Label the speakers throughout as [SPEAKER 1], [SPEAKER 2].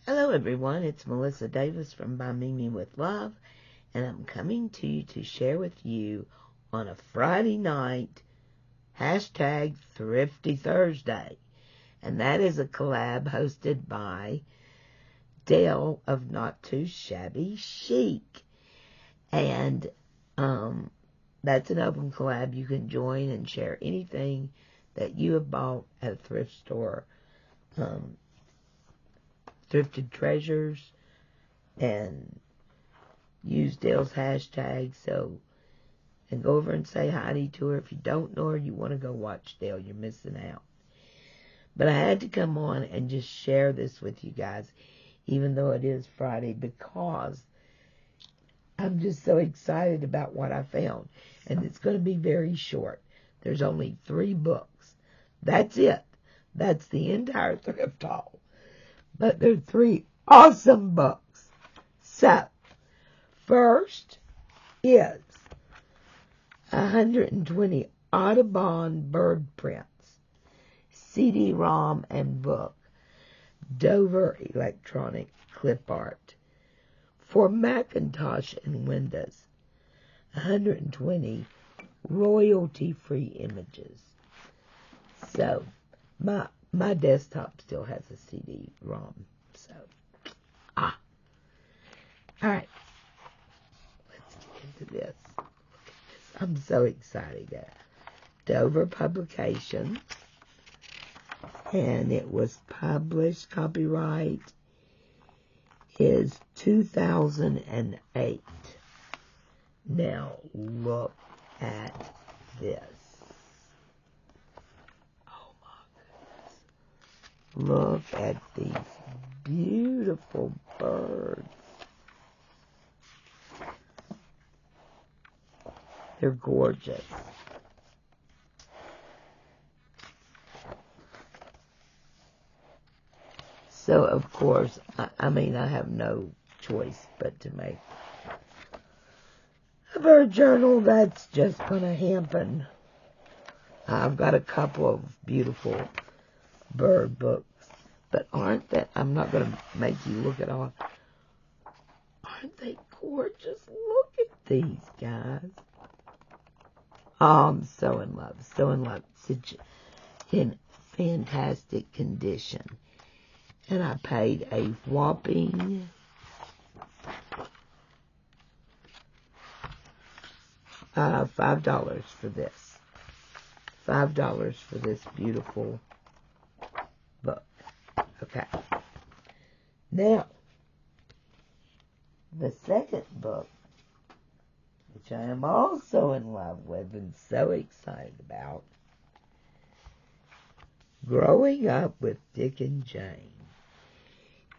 [SPEAKER 1] Hello everyone, it's Melissa Davis from By Mimi with Love, and I'm coming to you to share with you on a Friday night, hashtag Thrifty Thursday. And that is a collab hosted by Dale of Not Too Shabby Chic. And that's an open collab. You can join and share anything that you have bought at a thrift store. Thrifted treasures, and use Dale's hashtag, and go over and say hi to her. If you don't know her, you want to go watch Dale, you're missing out. But I had to come on and just share this with you guys, even though it is Friday, because I'm just so excited about what I found. And it's going to be very short. There's only 3 books. That's it. That's the entire thrift haul. But there are 3 awesome books. So, first is 120 Audubon bird prints, CD-ROM and book, Dover electronic clip art, for Macintosh and Windows, 120 royalty-free images. So, my desktop still has a CD-ROM, so, all right, let's get into this. Look at this. I'm so excited. Dover Publications, and it was published, copyright is 2008. Now, look at this. Look at these beautiful birds. They're gorgeous. So, of course, I have no choice but to make a bird journal. That's just going to happen. I've got a couple of beautiful bird books, but aren't they? I'm not going to make you look at all. Aren't they gorgeous? Look at these guys. Oh, I'm so in love, such in fantastic condition. And I paid a whopping $5 for this. $5 for this beautiful book. Okay. Now, the second book, which I am also in love with and so excited about, Growing Up with Dick and Jane.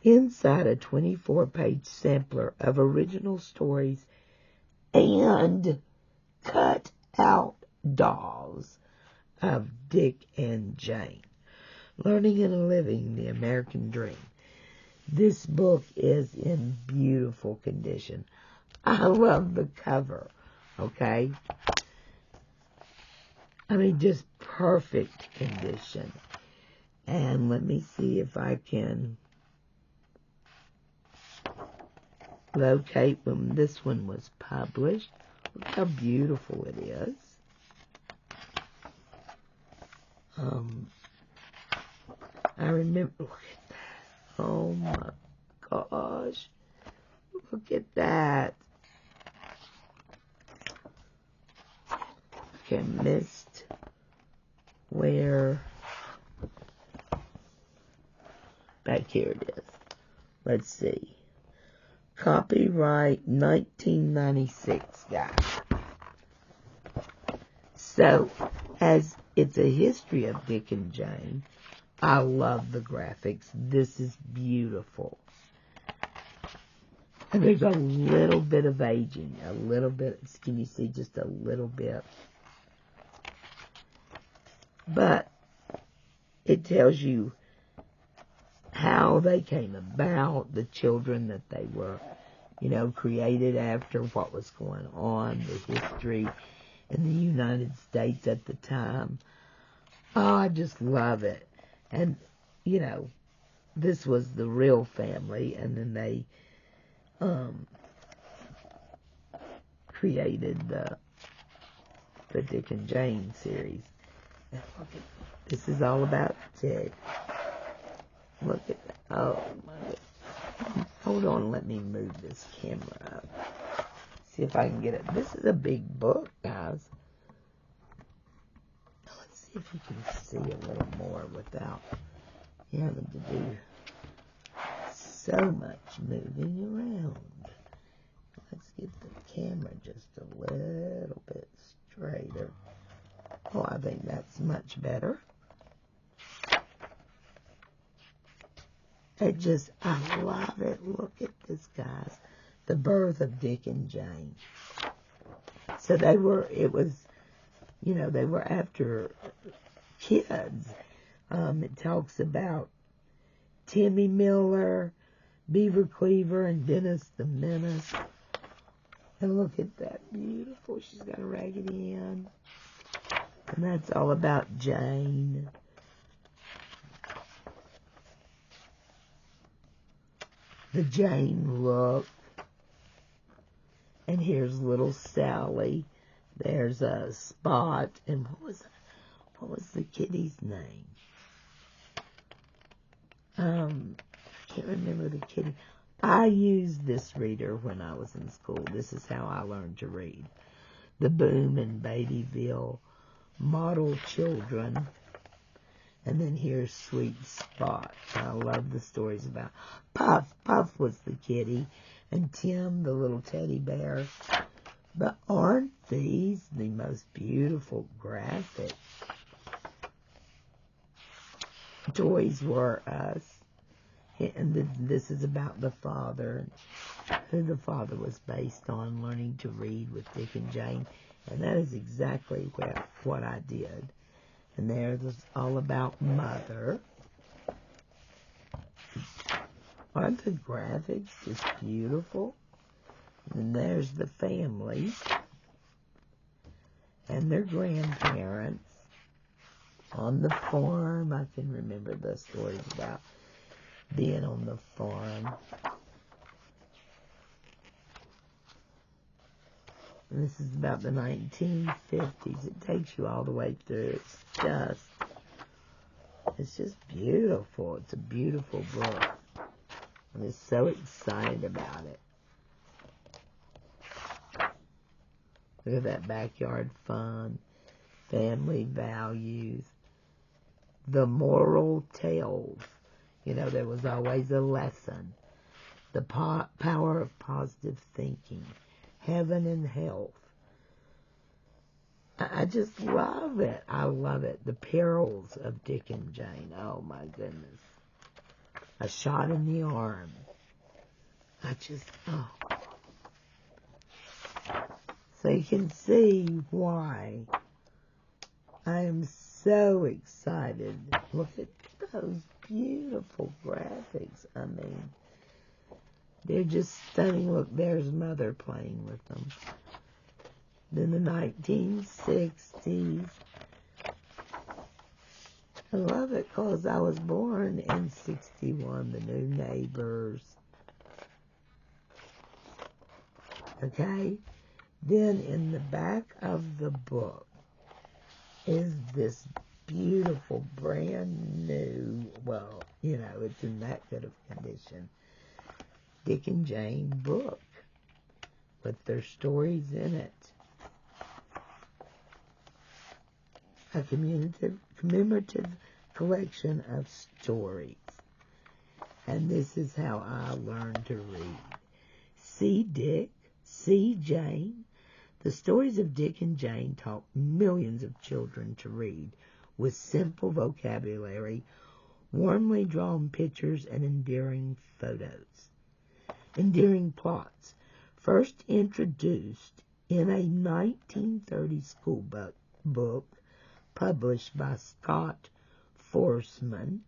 [SPEAKER 1] Inside a 24-page sampler of original stories and cut-out dolls of Dick and Jane. Learning and Living the American Dream. This book is in beautiful condition. I love the cover, okay? Just perfect condition. And let me see if I can locate when this one was published. Look how beautiful it is. I remember, look at that. Oh my gosh. Look at that. Okay, missed where. Back here it is. Let's see. Copyright 1996, guys. So, as it's a history of Dick and Jane, I love the graphics. This is beautiful. And there's a little bit of aging. A little bit. Can you see just a little bit? But it tells you how they came about, the children that they were, created after, what was going on, the history in the United States at the time. Oh, I just love it. And, this was the real family, and then they created the Dick and Jane series. And look at, this is all about Ted. Look at that. Oh my God. Hold on, let me move this camera up. See if I can get it. This is a big book, guys. Let's see if you can see a little more without having to do so much moving around. Let's get the camera just a little bit straighter. Oh, I think that's much better. I love it. Look at this, guys. The birth of Dick and Jane. So they were after kids. It talks about Timmy Miller, Beaver Cleaver, and Dennis the Menace. And look at that, beautiful. She's got a Raggedy Ann. And that's all about Jane. The Jane look. And here's little Sally. There's a Spot. And what was the kitty's name? I can't remember the kitty. I used this reader when I was in school. This is how I learned to read. The Boom and Beattyville, Model Children, and then here's Sweet Spot. I love the stories about Puff. Puff was the kitty, and Tim, the little teddy bear. But aren't these the most beautiful graphic Toys R Us? And this is about the father, who the father was based on, learning to read with Dick and Jane. And that is exactly what I did. And there's all about Mother. Aren't the graphics just beautiful? And there's the family and their grandparents on the farm. I can remember the stories about being on the farm. And this is about the 1950s. It takes you all the way through. It's just beautiful. It's a beautiful book. I'm just so excited about it. Look at that, backyard fun, family values, the moral tales. There was always a lesson. The power of positive thinking. Heaven and health. I just love it. I love it. The perils of Dick and Jane. Oh, my goodness. A shot in the arm. So you can see why I am so excited. Look at those beautiful graphics. I mean, they're just stunning. Look, there's Mother playing with them. Then the 1960s. I love it because I was born in 61. The New Neighbors. Okay? Then in the back of the book is this beautiful, brand new, well, it's in that good of condition, Dick and Jane book with their stories in it. A commemorative collection of stories. And this is how I learned to read. See Dick, see Jane. The stories of Dick and Jane taught millions of children to read with simple vocabulary, warmly drawn pictures, and endearing photos. Endearing plots. First introduced in a 1930 school book published by Scott Forsman,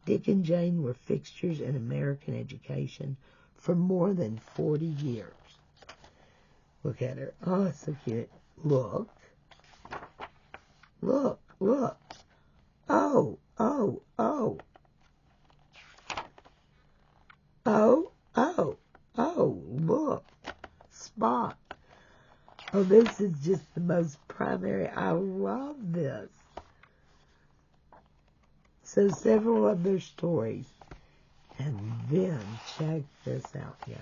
[SPEAKER 1] Dick and Jane were fixtures in American education for more than 40 years. Look at her. Oh, it's so cute. Look. Look, look. Oh, oh, oh. Oh, look. Spot. Oh, this is just the most primary. I love this. So several of their stories. And then, check this out, guys.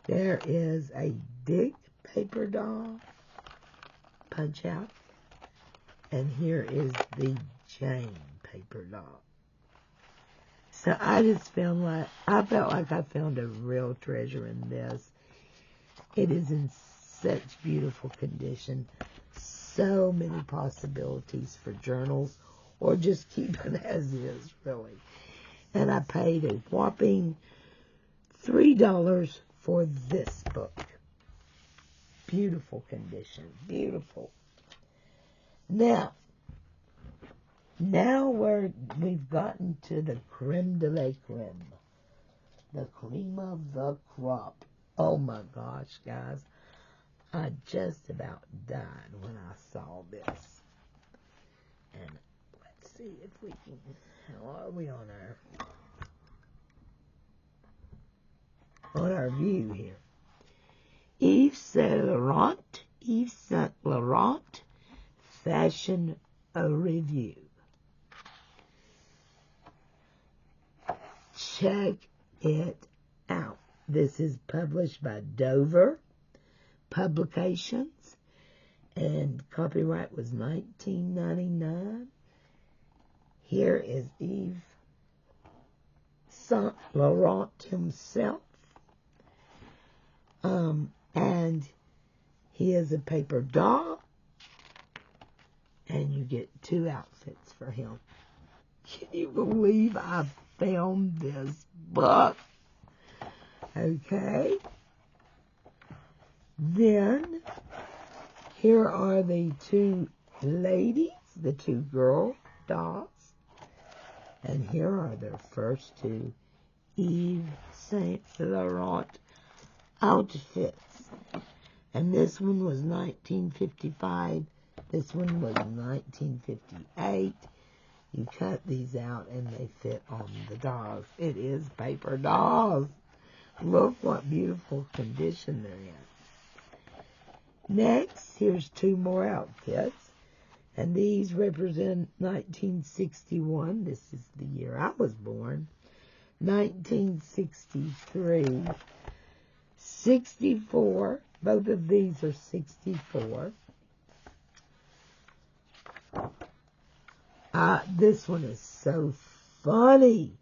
[SPEAKER 1] There is a Dick paper doll punch out. And here is the Jane paper doll. So I felt like I found a real treasure in this. It is in such beautiful condition. So many possibilities for journals or just keep it as is, really. And I paid a whopping $3 for this book. Beautiful condition. Beautiful. Now we've gotten to the creme de la creme. The cream of the crop. Oh my gosh, guys. I just about died when I saw this. And let's see if we can... How are we on our view here? Yves St. Laurent Fashion Review. Check it out. This is published by Dover Publications, and copyright was 1999. Here is Yves St. Laurent himself, and he is a paper doll, and you get 2 outfits for him. Can you believe I found this book? Okay. Then, here are the 2 ladies, the 2 girl dolls. And here are their first 2 Yves St. Laurent outfits. And this one was 1955. This one was 1958. You cut these out and they fit on the dolls. It is paper dolls. Look what beautiful condition they're in. Next, here's 2 more outfits. And these represent 1961. This is the year I was born. 1963. 64. Both of these are 64. This one is so funny.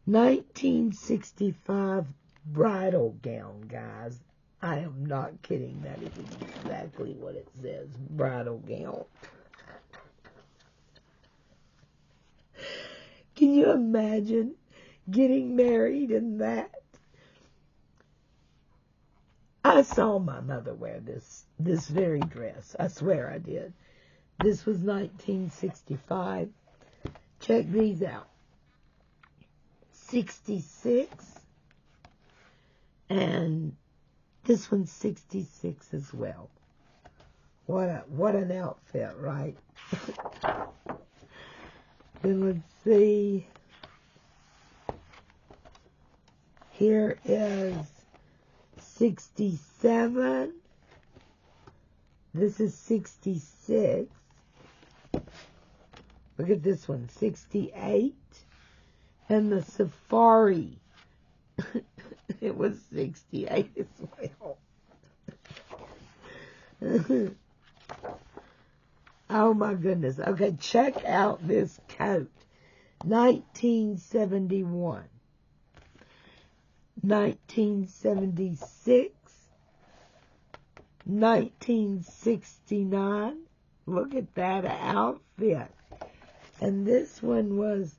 [SPEAKER 1] 1965 bridal gown, guys. I am not kidding. That is exactly what it says. Bridal gown. Can you imagine getting married in that? I saw my mother wear this very dress. I swear I did. This was 1965. Check these out. 66. And this one's 66 as well. What an outfit, right? Then let's see. Here is 67. This is 66. Look at this one, 68. And the safari. It was 68 as well. Oh my goodness. Okay, check out this coat. 1971. 1976. 1969. Look at that outfit. And this one was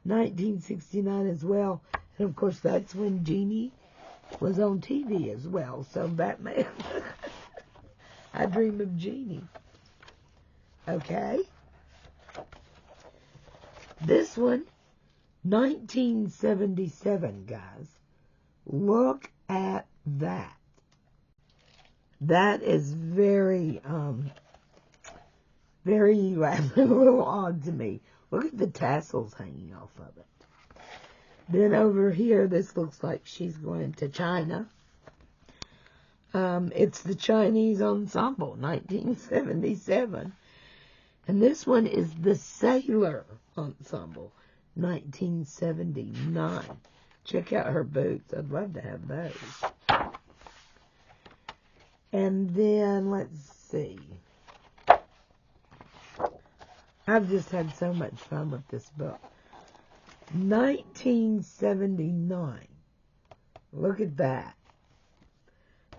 [SPEAKER 1] 1969 as well. And of course, that's when Jeannie was on TV as well. So Batman. I Dream of Jeannie. Okay. This one, 1977, guys. Look at that. That is very a little odd to me. Look at the tassels hanging off of it. Then over here, this looks like she's going to China. It's the Chinese Ensemble, 1977. And this one is the Sailor Ensemble, 1979. Check out her boots. I'd love to have those. And then, let's see. I've just had so much fun with this book. 1979. Look at that.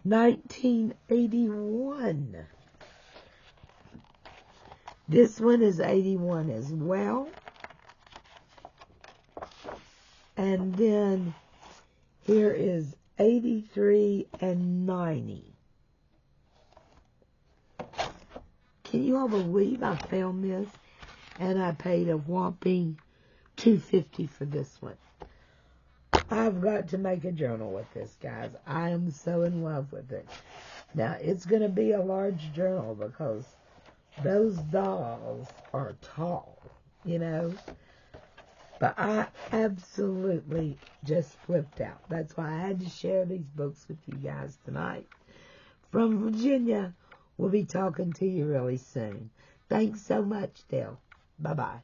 [SPEAKER 1] 1981. This one is 81 as well. And then here is 83 and 90. Can you all believe I found this? And I paid a whopping $2.50 for this one. I've got to make a journal with this, guys. I am so in love with it. Now, it's going to be a large journal because those dolls are tall, you know. But I absolutely just flipped out. That's why I had to share these books with you guys tonight. From Virginia, we'll be talking to you really soon. Thanks so much, Dale. Bye-bye.